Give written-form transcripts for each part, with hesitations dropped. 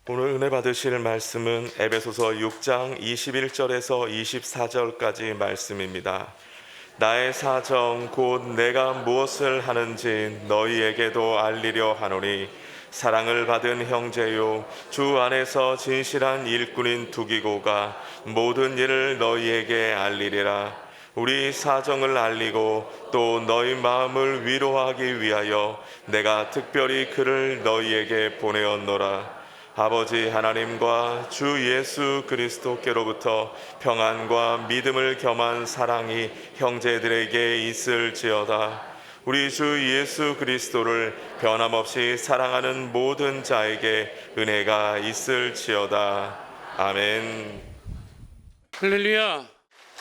오늘 은혜 받으실 말씀은 에베소서 6장 21절에서 24절까지 말씀입니다. 나의 사정 곧 내가 무엇을 하는지 너희에게도 알리려 하노니 사랑을 받은 형제요 주 안에서 진실한 일꾼인 두기고가 모든 일을 너희에게 알리리라. 우리 사정을 알리고 또 너희 마음을 위로하기 위하여 내가 특별히 그를 너희에게 보내었노라. 아버지 하나님과 주 예수 그리스도께로부터 평안과 믿음을 겸한 사랑이 형제들에게 있을지어다. 우리 주 예수 그리스도를 변함없이 사랑하는 모든 자에게 은혜가 있을지어다. 아멘. 할렐루야.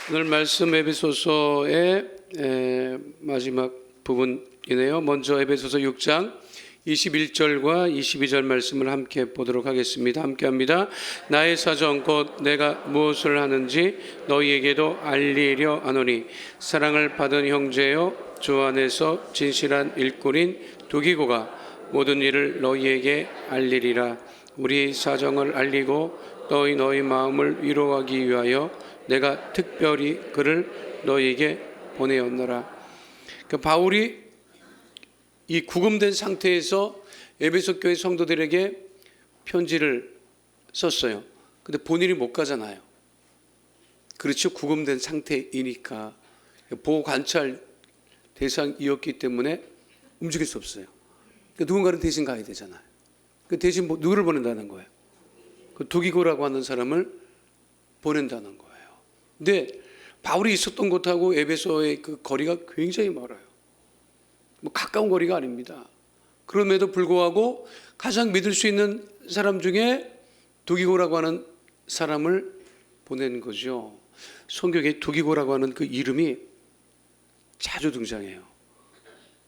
오늘 말씀 에베소서의 마지막 부분이네요. 먼저 에베소서 6장 21절과 22절 말씀을 함께 보도록 하겠습니다. 함께 합니다. 나의 사정 곧 내가 무엇을 하는지 너희에게도 알리려 하노니 사랑을 받은 형제여 주 안에서 진실한 일꾼인 두기고가 모든 일을 너희에게 알리리라. 우리 사정을 알리고 너희 마음을 위로하기 위하여 내가 특별히 그를 너희에게 보내었노라. 그러니까 바울이 이 구금된 상태에서 에베소 교회 성도들에게 편지를 썼어요. 근데 본인이 못 가잖아요. 그렇죠. 구금된 상태이니까 보호 관찰 대상이었기 때문에 움직일 수 없어요. 그러니까 누군가는 대신 가야 되잖아요. 그 대신 누구를 보낸다는 거예요? 그 두기고라고 하는 사람을 보낸다는 거예요. 근데 바울이 있었던 곳하고 에베소의 그 거리가 굉장히 멀어요. 뭐 가까운 거리가 아닙니다. 그럼에도 불구하고 가장 믿을 수 있는 사람 중에 두기고라고 하는 사람을 보낸 거죠. 성경에 두기고라고 하는 그 이름이 자주 등장해요.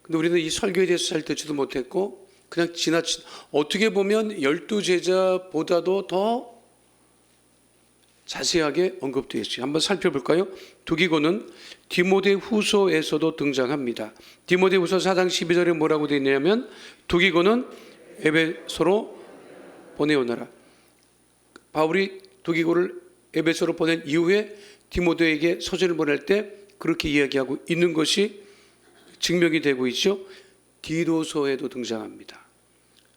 근데 우리는 이 설교에 대해서 잘 듣지도 못했고 그냥 지나친, 어떻게 보면 12제자보다도 더 자세하게 언급되어 있어요. 한번 살펴볼까요? 두기고는 디모데후서에서도 등장합니다. 디모데후서 4장 12절에 뭐라고 되어 있냐면 두기고는 에베소로 보내오너라. 바울이 두기고를 에베소로 보낸 이후에 디모데에게 서신을 보낼 때 그렇게 이야기하고 있는 것이 증명이 되고 있죠. 디도서에도 등장합니다.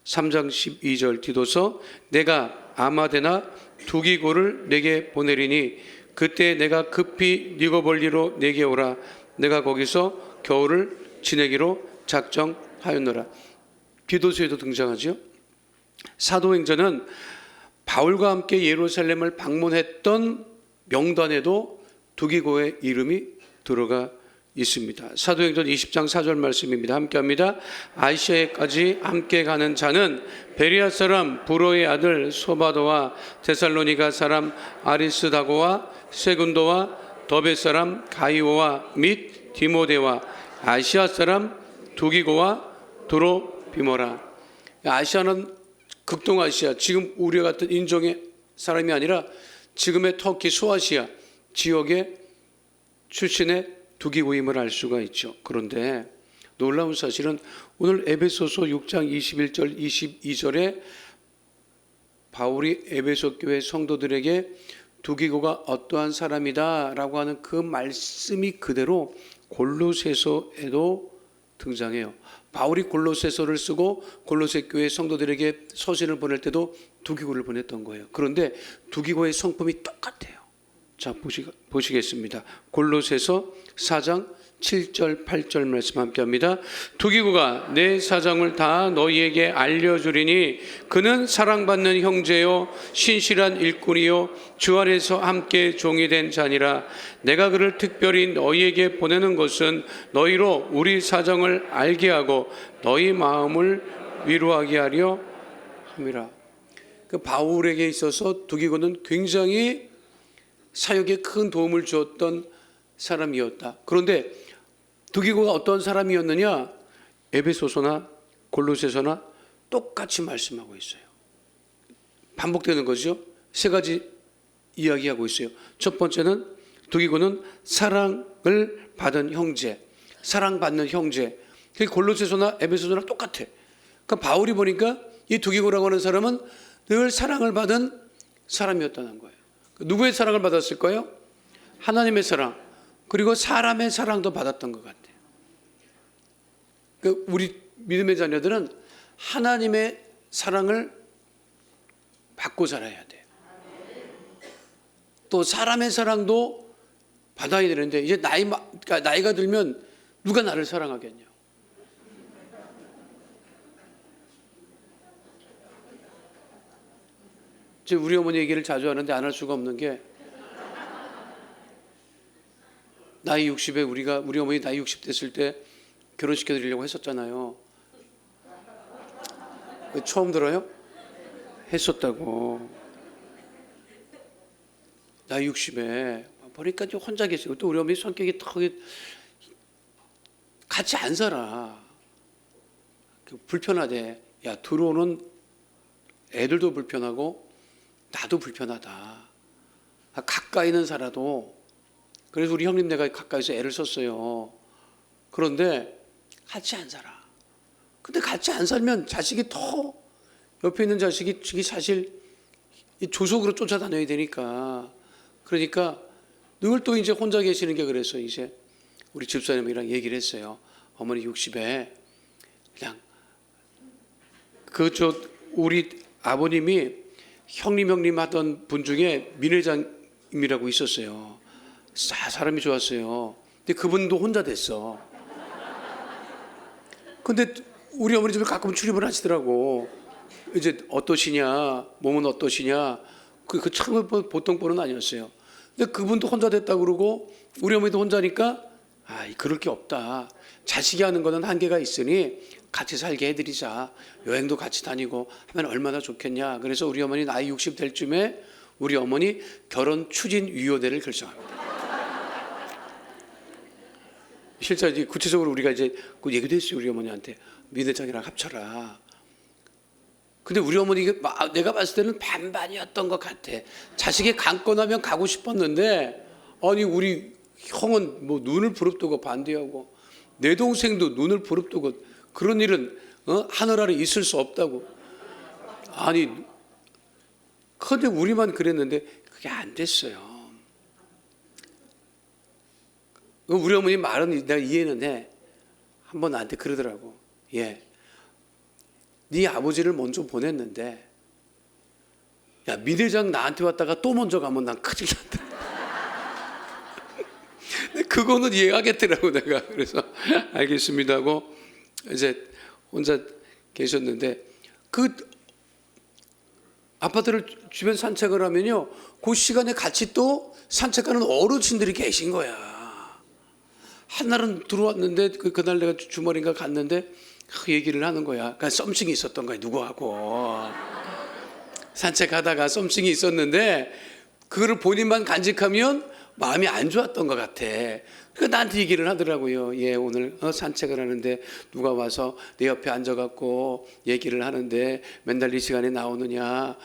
3장 12절 디도서 내가 아마데나 두기고를 내게 보내리니 그때 내가 급히 니고볼리로 내게 오라. 내가 거기서 겨울을 지내기로 작정하였노라. 디도서에도 등장하죠. 사도행전은 바울과 함께 예루살렘을 방문했던 명단에도 두기고의 이름이 들어가 있습니다. 사도행전 20장 4절 말씀입니다. 함께 합니다. 아시아에까지 함께 가는 자는 베리아 사람 브로의 아들 소바도와 데살로니가 사람 아리스다고와 세군도와 더베 사람 가이오와 및 디모데와 아시아 사람 두기고와 드로비모라. 아시아는 극동아시아, 지금 우리와 같은 인종의 사람이 아니라 지금의 터키 소아시아 지역의 출신의 두기고임을 알 수가 있죠. 그런데 놀라운 사실은 오늘 에베소서 6장 21절 22절에 바울이 에베소 교회 성도들에게 두기고가 어떠한 사람이다 라고 하는 그 말씀이 그대로 골로새서에도 등장해요. 바울이 골로새서를 쓰고 골로새 교회 성도들에게 서신을 보낼 때도 두기고를 보냈던 거예요. 그런데 두기고의 성품이 똑같아요. 자, 보시겠습니다. 골로새서 4장 7절 8절 말씀 함께 합니다. 두기고가 내 사정을 다 너희에게 알려주리니 그는 사랑받는 형제요 신실한 일꾼이요 주 안에서 함께 종이 된 자니라. 내가 그를 특별히 너희에게 보내는 것은 너희로 우리 사정을 알게 하고 너희 마음을 위로하게 하려 함이라. 그 바울에게 있어서 두기고는 굉장히 사역에 큰 도움을 주었던 사람이었다. 그런데 두기고가 어떤 사람이었느냐? 에베소서나 골로새서나 똑같이 말씀하고 있어요. 반복되는 거죠. 세 가지 이야기하고 있어요. 첫 번째는 두기고는 사랑을 받은 형제, 사랑받는 형제. 골로새서나 에베소서나 똑같아. 그러니까 바울이 보니까 이 두기고라고 하는 사람은 늘 사랑을 받은 사람이었다는 거예요. 누구의 사랑을 받았을까요? 하나님의 사랑, 그리고 사람의 사랑도 받았던 것 같아요. 우리 믿음의 자녀들은 하나님의 사랑을 받고 살아야 돼요. 또 사람의 사랑도 받아야 되는데, 이제 나이가 들면 누가 나를 사랑하겠냐? 우리 어머니 얘기를 자주 하는데 안 할 수가 없는 게, 나이 60에 우리 어머니 나이 60 됐을 때 결혼시켜 드리려고 했었잖아요. 처음 들어요? 했었다고. 나이 60에 보니까 좀 혼자 계시고, 또 우리 어머니 성격이 더 같이 안 살아. 불편하대. 야, 들어오는 애들도 불편하고 나도 불편하다. 가까이는 살아도. 그래서 우리 형님 내가 가까이서 애를 썼어요. 그런데 같이 안 살아. 근데 같이 안 살면 자식이 더, 옆에 있는 자식이 사실 조속으로 쫓아다녀야 되니까. 그러니까 늘 또 이제 혼자 계시는 게, 그래서 이제 우리 집사님이랑 얘기를 했어요. 어머니 60에 그냥 우리 아버님이 형님 하던 분 중에 민 회장님이라고 있었어요. 사람이 좋았어요. 근데 그분도 혼자 됐어. 근데 우리 어머니 집에 가끔 출입을 하시더라고. 이제 어떠시냐, 몸은 어떠시냐. 참 보통 분은 아니었어요. 근데 그분도 혼자 됐다고 그러고, 우리 어머니도 혼자니까, 그럴 게 없다. 자식이 하는 거는 한계가 있으니 같이 살게 해드리자. 여행도 같이 다니고 하면 얼마나 좋겠냐. 그래서 우리 어머니 나이 60 될 쯤에 우리 어머니 결혼 추진위원회를 결정합니다. 실제 이제 구체적으로 우리가 이제 그 얘기도 했어요. 우리 어머니한테 민회장이랑 합쳐라. 근데 우리 어머니가 내가 봤을 때는 반반이었던 것 같아. 자식이 강권하면 가고 싶었는데, 아니 우리 형은 뭐 눈을 부릅뜨고 반대하고, 내 동생도 눈을 부릅뜨고, 그런 일은 하늘 아래 있을 수 없다고. 아니 근데 우리만 그랬는데 그게 안 됐어요. 우리 어머니 말은 내가 이해는 해. 한번 나한테 그러더라고. 네 아버지를 먼저 보냈는데, 야, 민 회장 나한테 왔다가 또 먼저 가면 난 큰일 난다. 그거는 이해하겠더라고 내가. 그래서 알겠습니다 하고 이제 혼자 계셨는데, 그 아파트를 주변 산책을 하면요, 그 시간에 같이 또 산책하는 어르신들이 계신 거야. 한날은 들어왔는데, 그날 내가 주말인가 갔는데 그 얘기를 하는 거야. 그러니까 썸씽이 있었던 거야, 누구하고. 산책하다가 썸씽이 있었는데 그거를 본인만 간직하면 마음이 안 좋았던 것 같아. 그러니까 나한테 얘기를 하더라고요. 예, 오늘 산책을 하는데 누가 와서 내 옆에 앉아갖고 얘기를 하는데 맨날 이 시간에 나오느냐,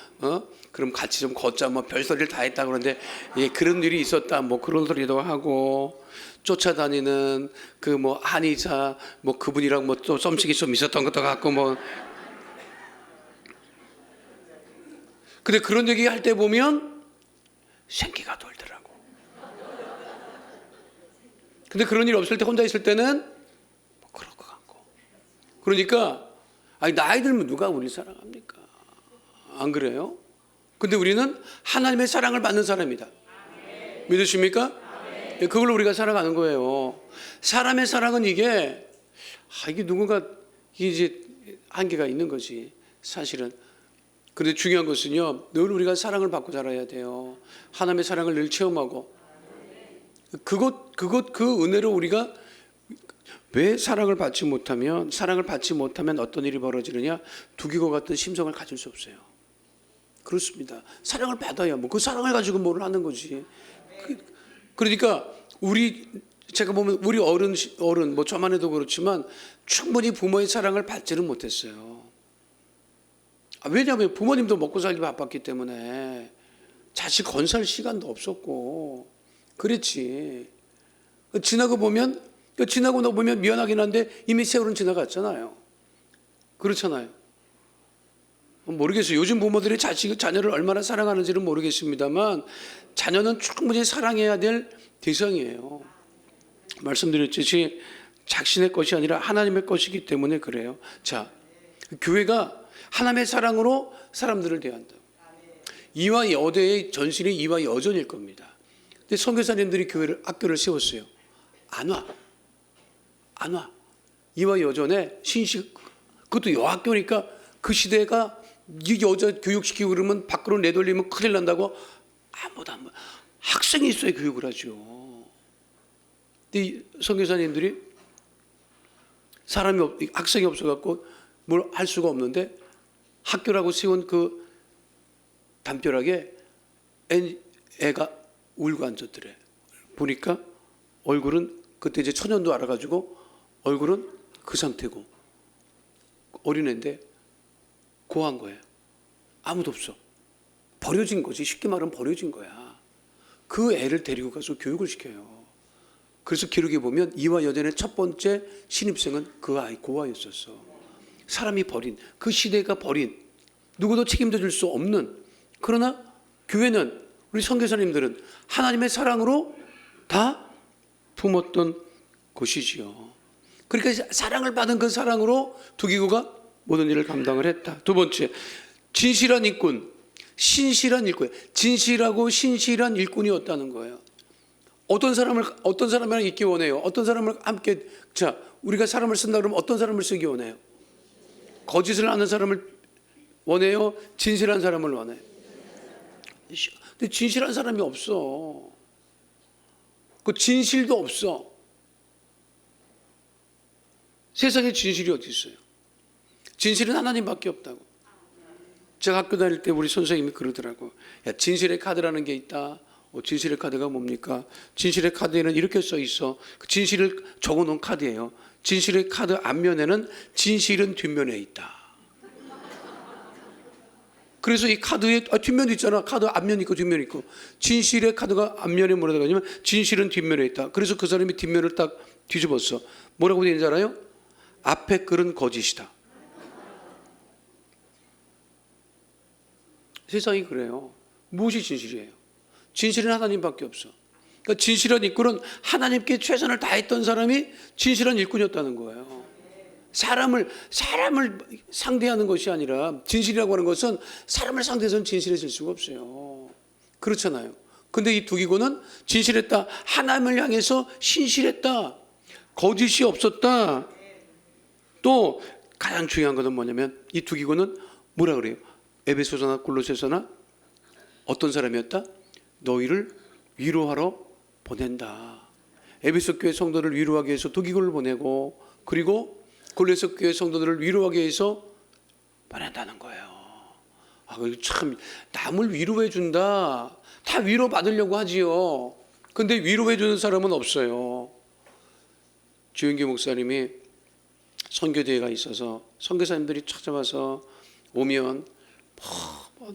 그럼 같이 좀 걷자, 뭐 별소리를 다 했다 그러는데, 예, 그런 일이 있었다, 뭐 그런 소리도 하고, 쫓아다니는 그 뭐 한의사 뭐 그분이랑 뭐 또 썸씽이 좀 있었던 것도 같고 뭐. 근데 그런 얘기 할 때 보면 생기가 돌더라고. 근데 그런 일 없을 때, 혼자 있을 때는 뭐 그럴 것 같고. 그러니까 나이 들면 누가 우리 사랑합니까? 안 그래요? 근데 우리는 하나님의 사랑을 받는 사람이다. 믿으십니까? 그걸로 우리가 살아가는 거예요. 사람의 사랑은 이게 누군가 이제 한계가 있는 거지 사실은. 그런데 중요한 것은요, 늘 우리가 사랑을 받고 자라야 돼요. 하나님의 사랑을 늘 체험하고, 그 은혜로 우리가 왜 사랑을 받지 못하면 어떤 일이 벌어지느냐, 두기고 같은 심성을 가질 수 없어요. 그렇습니다. 사랑을 받아야 뭐 그 사랑을 가지고 뭘 하는 거지. 그러니까 제가 보면 우리 어른 뭐 저만 해도 그렇지만 충분히 부모의 사랑을 받지는 못했어요. 왜냐하면 부모님도 먹고 살기 바빴기 때문에 자식 건설 시간도 없었고 그랬지. 지나고 보면 미안하긴 한데 이미 세월은 지나갔잖아요. 그렇잖아요. 모르겠어요. 요즘 부모들이 자녀를 얼마나 사랑하는지는 모르겠습니다만 자녀는 충분히 사랑해야 될 대상이에요. 말씀드렸듯이 자신의 것이 아니라 하나님의 것이기 때문에 그래요. 자, 교회가 하나님의 사랑으로 사람들을 대한다. 이와 여대의 전신이 이와 여전일 겁니다. 근데 선교사님들이 학교를 세웠어요. 안 와. 이와 여전에 신식, 그것도 여학교니까 그 시대가 이 여자 교육시키고 그러면 밖으로 내돌리면 큰일 난다고 아무도 안 봐. 학생이 있어야 교육을 하죠. 근데 이 선교사님들이 학생이 없어갖고 뭘 할 수가 없는데 학교라고 세운 그 담벼락에 애가 울고 앉았더래. 보니까 얼굴은 그때 이제 천연도 알아가지고 얼굴은 그 상태고 어린애인데 고아한 거예요. 아무도 없어. 버려진 거지. 쉽게 말하면 버려진 거야. 그 애를 데리고 가서 교육을 시켜요. 그래서 기록에 보면 이와 여전의 첫 번째 신입생은 그 아이 고아였었어. 사람이 버린, 그 시대가 버린, 누구도 책임져 줄 수 없는, 그러나 교회는, 우리 선교사님들은 하나님의 사랑으로 다 품었던 곳이지요. 그러니까 사랑을 받은 그 사랑으로 두 기구가 모든 일을 감당을 했다. 두 번째, 진실한 일꾼, 신실한 일꾼, 진실하고 신실한 일꾼이었다는 거예요. 어떤 사람이랑 있기 원해요? 어떤 사람을 함께, 자, 우리가 사람을 쓴다 그러면 어떤 사람을 쓰기 원해요? 거짓을 하는 사람을 원해요? 진실한 사람을 원해요? 근데 진실한 사람이 없어. 그 진실도 없어. 세상에 진실이 어디 있어요? 진실은 하나님밖에 없다고. 제가 학교 다닐 때 우리 선생님이 그러더라고. 야, 진실의 카드라는 게 있다. 진실의 카드가 뭡니까? 진실의 카드에는 이렇게 써 있어. 그 진실을 적어놓은 카드예요. 진실의 카드 앞면에는 진실은 뒷면에 있다. 그래서 이 카드에 뒷면도 있잖아. 카드 앞면 있고 뒷면 있고. 진실의 카드가 앞면에 뭐라고 하냐면 진실은 뒷면에 있다. 그래서 그 사람이 뒷면을 딱 뒤집었어. 뭐라고 되는지 알아요? 앞에 글은 거짓이다. 세상이 그래요. 무엇이 진실이에요? 진실은 하나님밖에 없어. 그러니까 진실한 일꾼은 하나님께 최선을 다했던 사람이 진실한 일꾼이었다는 거예요. 사람을 상대하는 것이 아니라, 진실이라고 하는 것은 사람을 상대해서는 진실해질 수가 없어요. 그렇잖아요. 근데 이 두 기구는 진실했다. 하나님을 향해서 신실했다. 거짓이 없었다. 또 가장 중요한 것은 뭐냐면 이 두 기구는 뭐라 그래요? 에베소서나 골로새서나 어떤 사람이었다? 너희를 위로하러 보낸다. 에베소 교회 성도를 위로하기 위해서 두 기구를 보내고, 그리고 골로새 교회 성도들을 위로하기 위해서 보낸다는 거예요. 참 남을 위로해 준다. 다 위로 받으려고 하지요. 근데 위로해 주는 사람은 없어요. 주영기 목사님이 선교대회가 있어서 선교사님들이 찾아와서 오면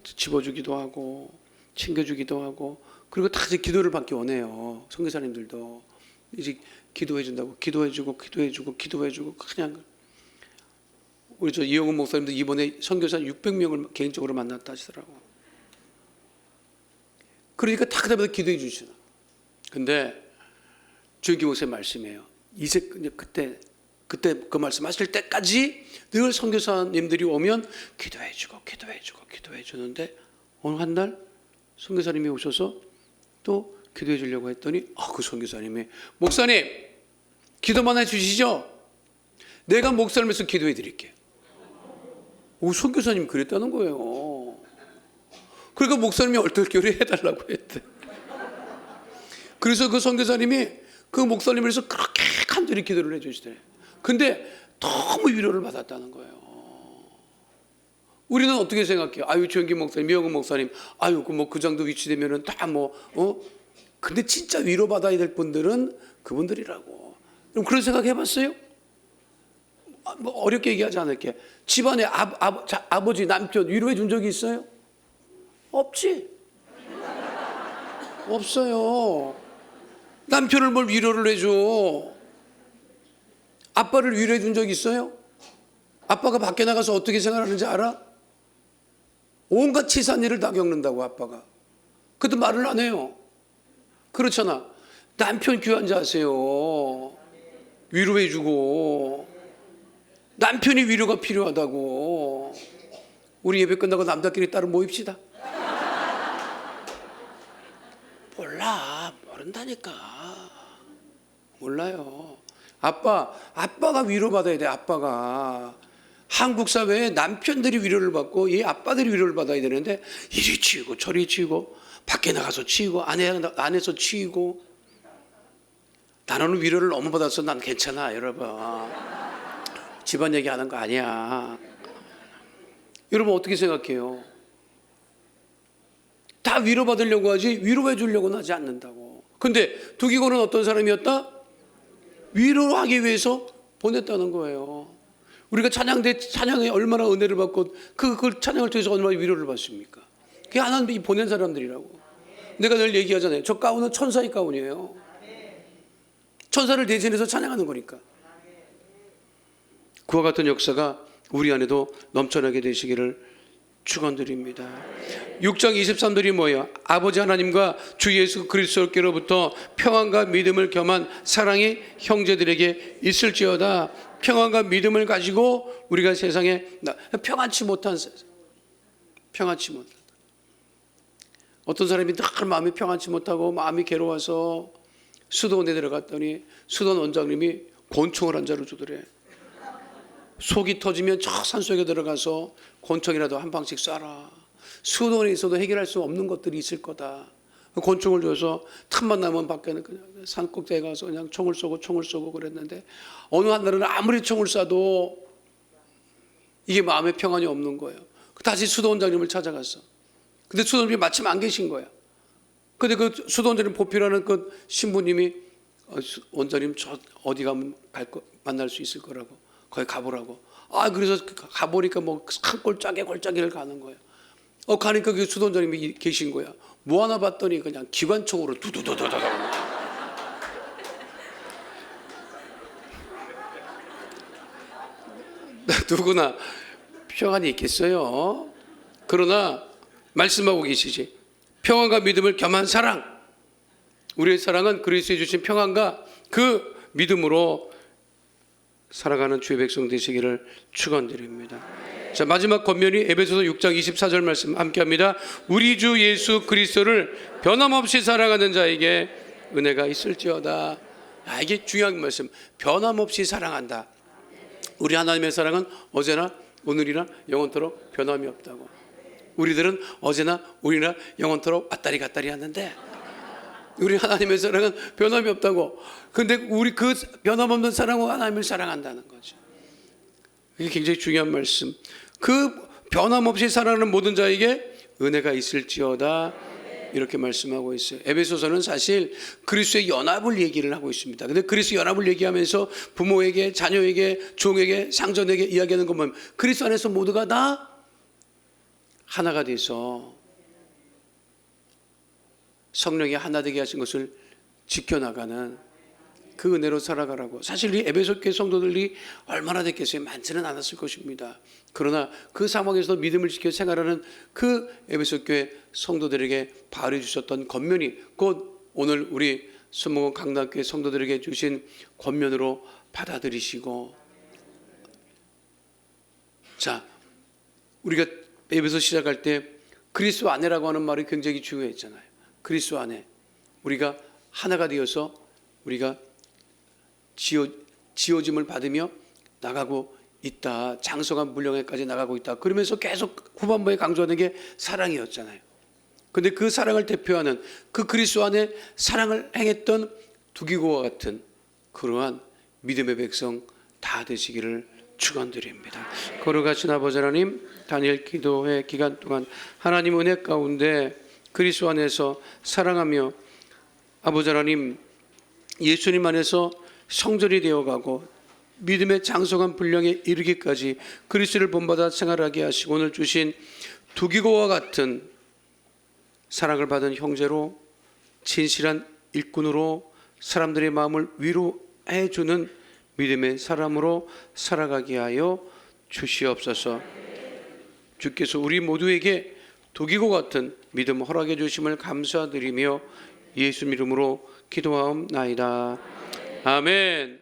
집어주기도 하고 챙겨주기도 하고, 그리고 다 이제 기도를 받기 원해요. 선교사님들도 이제 기도해 준다고 기도해주고 그냥. 우리 저 이영훈 목사님도 이번에 선교사 600명을 개인적으로 만났다 하시더라고. 그러니까 다 그다음에 기도해 주시나. 근데 주영기 목사님 말씀이에요. 그때 그 말씀하실 때까지 늘 선교사님들이 오면 기도해 주는데 어느 한 날 선교사님이 오셔서 또 기도해 주려고 했더니 그 선교사님이 목사님 기도만 해 주시죠. 내가 목사님에서 기도해 드릴게. 선교사님이 그랬다는 거예요. 그러니까 목사님이 얼떨결에 해달라고 했대. 그래서 그 선교사님이 그 목사님을 위해서 그렇게 간절히 기도를 해 주시대. 근데 너무 위로를 받았다는 거예요. 우리는 어떻게 생각해요? 주영기 목사님, 미영은 목사님, 그 정도 위치 되면은 근데 진짜 위로받아야 될 분들은 그분들이라고. 그럼 그런 생각 해봤어요? 어렵게 얘기하지 않을게. 집안에 아버지, 남편 위로해 준 적이 있어요? 없지. 없어요. 남편을 뭘 위로를 해줘. 아빠를 위로해 준 적 있어요? 아빠가 밖에 나가서 어떻게 생활하는지 알아? 온갖 치사한 일을 다 겪는다고 아빠가. 그것도 말을 안 해요. 그렇잖아. 남편 귀한 자세요. 위로해주고 남편이 위로가 필요하다고. 우리 예배 끝나고 남자끼리 따로 모입시다. 몰라. 모른다니까. 몰라요. 아빠가 위로받아야 돼. 아빠가. 한국 사회에 남편들이 위로를 받고 이 아빠들이 위로를 받아야 되는데 이리 치이고 저리 치이고 밖에 나가서 치이고 안에서 치이고. 나는 위로를 너무 받아서 난 괜찮아 여러분. 집안 얘기하는 거 아니야. 여러분 어떻게 생각해요? 다 위로받으려고 하지 위로해 주려고는 하지 않는다고. 근데 두기고는 어떤 사람이었다? 위로하기 위해서 보냈다는 거예요. 우리가 찬양에 얼마나 은혜를 받고 그 찬양을 통해서 얼마나 위로를 받습니까? 그게 하나님이 보낸 사람들이라고. 내가 늘 얘기하잖아요. 저 가운은 천사의 가운이에요. 천사를 대신해서 찬양하는 거니까. 그와 같은 역사가 우리 안에도 넘쳐나게 되시기를 축원드립니다. 6장 23절이 뭐예요? 아버지 하나님과 주 예수 그리스도께로부터 평안과 믿음을 겸한 사랑이 형제들에게 있을지어다. 평안과 믿음을 가지고 우리가 세상에 평안치 못한 어떤 사람이 늘 마음이 평안치 못하고 마음이 괴로워서 수도원에 들어갔더니 수도원 원장님이 곤충을 한 자루 주더래. 속이 터지면 저 산속에 들어가서 곤충이라도 한 방씩 쏴라. 수도원에 있어도 해결할 수 없는 것들이 있을 거다. 곤충을 줘서 틈만 나면 밖에는 그냥 산 꼭대기에 가서 그냥 총을 쏘고 그랬는데 어느 한 날은 아무리 총을 쏴도 이게 마음에 평안이 없는 거예요. 다시 수도원장님을 찾아갔어. 근데 수도원장님이 마침 안 계신 거야. 근데 그 수도원장님 보필하는 그 신부님이 원장님 저 어디 가면 만날 수 있을 거라고. 거기 가보라고. 그래서 가보니까 뭐 골짜기를 가는 거예요. 가니까 그 수도원장님이 계신 거야. 뭐 하나 봤더니 그냥 기관총으로 두두두두두. 누구나 평안이 있겠어요. 그러나 말씀하고 계시지. 평안과 믿음을 겸한 사랑. 우리의 사랑은 그리스도에 주신 평안과 그 믿음으로 살아가는 주의 백성 되시기를 축원드립니다. 자, 마지막 권면이 에베소서 6장 24절 말씀 함께합니다. 우리 주 예수 그리스도를 변함없이 사랑하는 자에게 은혜가 있을지어다. 이게 중요한 말씀. 변함없이 사랑한다. 우리 하나님의 사랑은 어제나 오늘이나 영원토록 변함이 없다고. 우리들은 어제나 오늘이나 영원토록 왔다리 갔다리 하는데 우리 하나님의 사랑은 변함이 없다고. 근데 우리 그 변함없는 사랑으로 하나님을 사랑한다는 거죠. 이게 굉장히 중요한 말씀. 그 변함없이 사랑하는 모든 자에게 은혜가 있을지어다. 이렇게 말씀하고 있어요. 에베소서는 사실 그리스도의 연합을 얘기를 하고 있습니다. 근데 그리스도 연합을 얘기하면서 부모에게, 자녀에게, 종에게, 상전에게 이야기하는 것 보면 그리스도 안에서 모두가 다 하나가 돼서 성령이 하나 되게 하신 것을 지켜나가는 그 은혜로 살아가라고. 사실 이 에베소 교회 성도들이 얼마나 됐겠어요? 많지는 않았을 것입니다. 그러나 그 상황에서 믿음을 지켜 생활하는 그 에베소 교회 성도들에게 바울이 주셨던 권면이 곧 오늘 우리 순복음 강남교회 성도들에게 주신 권면으로 받아들이시고, 자, 우리가 에베소 시작할 때 그리스도 안에라고 하는 말이 굉장히 중요했잖아요. 그리스도 안에 우리가 하나가 되어서 우리가 지어짐을 받으며 나가고 있다. 장성한 문령에까지 나가고 있다. 그러면서 계속 후반부에 강조하는 게 사랑이었잖아요. 그런데 그 사랑을 대표하는 그 그리스도 안에 사랑을 행했던 두기고와 같은 그러한 믿음의 백성 다 되시기를 축원드립니다. 거룩하신 아버지 하나님, 다니엘 기도회 기간 동안 하나님 은혜 가운데 그리스도 안에서 사랑하며 아버지 하나님 예수님 안에서 성전이 되어가고 믿음의 장성한 분량에 이르기까지 그리스도를 본받아 생활하게 하시고 오늘 주신 두기고와 같은 사랑을 받은 형제로 진실한 일꾼으로 사람들의 마음을 위로해 주는 믿음의 사람으로 살아가게 하여 주시옵소서. 주께서 우리 모두에게 독이고 같은 믿음 허락해 주심을 감사드리며 예수 이름으로 기도하옵나이다. 아멘.